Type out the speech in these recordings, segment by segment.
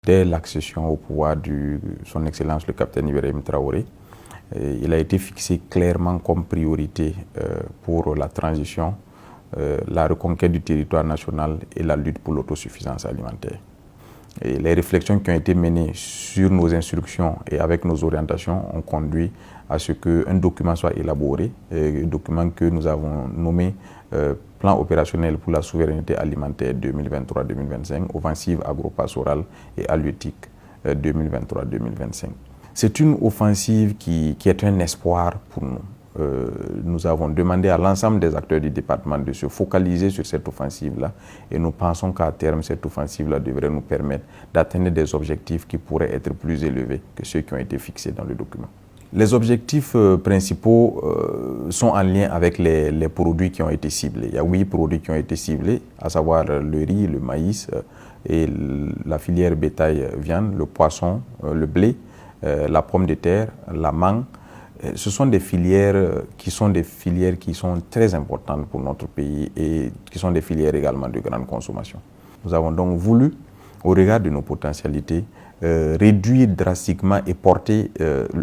dès l'accession au pouvoir de son Excellence le capitaine Ibrahim Traoré. Il a été fixé clairement comme priorité pour la transition, la reconquête du territoire national et la lutte pour l'autosuffisance alimentaire. Et les réflexions qui ont été menées sur nos instructions et avec nos orientations ont conduit à ce qu'un document soit élaboré, un document que nous avons nommé Plan opérationnel pour la souveraineté alimentaire 2023-2025, offensive agro-pastorale et halieutique 2023-2025. C'est une offensive qui est un espoir pour nous. Nous avons demandé à l'ensemble des acteurs du département de se focaliser sur cette offensive-là et nous pensons qu'à terme, cette offensive-là devrait nous permettre d'atteindre des objectifs qui pourraient être plus élevés que ceux qui ont été fixés dans le document. Les objectifs principaux sont en lien avec les produits qui ont été ciblés. Il y a 8 produits qui ont été ciblés, à savoir le riz, le maïs et la filière bétail-viande, le poisson, le blé, la pomme de terre, la mangue. Ce sont des filières qui sont très importantes pour notre pays et qui sont des filières également de grande consommation. Nous avons donc voulu, au regard de nos potentialités, réduire drastiquement et porter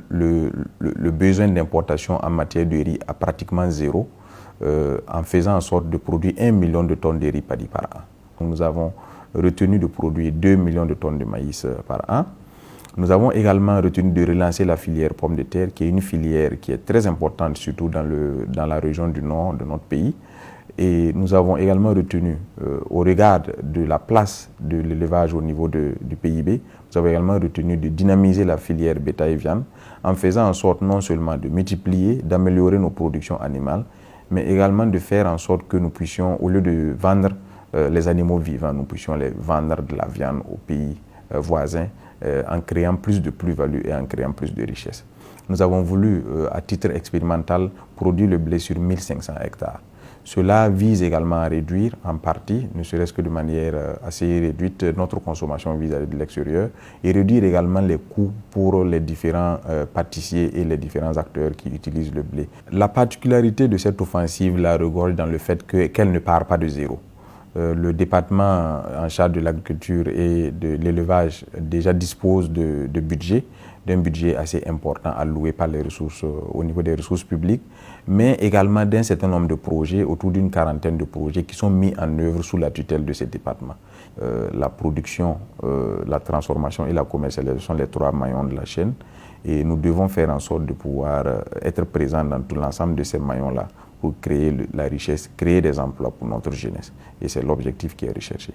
le besoin d'importation en matière de riz à pratiquement zéro, en faisant en sorte de produire 1 million de tonnes de riz par an. Donc nous avons retenu de produire 2 millions de tonnes de maïs par an. Nous avons également retenu de relancer la filière pomme de terre, qui est une filière qui est très importante, surtout dans la région du nord de notre pays. Et nous avons également retenu, au regard de la place de l'élevage au niveau du PIB, nous avons également retenu de dynamiser la filière bétail-viande en faisant en sorte non seulement de multiplier, d'améliorer nos productions animales, mais également de faire en sorte que nous puissions, au lieu de vendre les animaux vivants, nous puissions les vendre de la viande aux pays voisins, en créant plus de plus-value et en créant plus de richesses. Nous avons voulu, à titre expérimental, produire le blé sur 1500 hectares. Cela vise également à réduire en partie, ne serait-ce que de manière assez réduite, notre consommation vis-à-vis de l'extérieur et réduire également les coûts pour les différents pâtissiers et les différents acteurs qui utilisent le blé. La particularité de cette offensive-là regorge dans le fait qu'elle ne part pas de zéro. Le département en charge de l'agriculture et de l'élevage déjà dispose d'un budget assez important alloué par les ressources, au niveau des ressources publiques, mais également d'un certain nombre de projets, autour d'une quarantaine de projets qui sont mis en œuvre sous la tutelle de ce département. La production, la transformation et la commercialisation sont les 3 maillons de la chaîne et nous devons faire en sorte de pouvoir être présents dans tout l'ensemble de ces maillons-là pour créer la richesse, créer des emplois pour notre jeunesse. Et c'est l'objectif qui est recherché.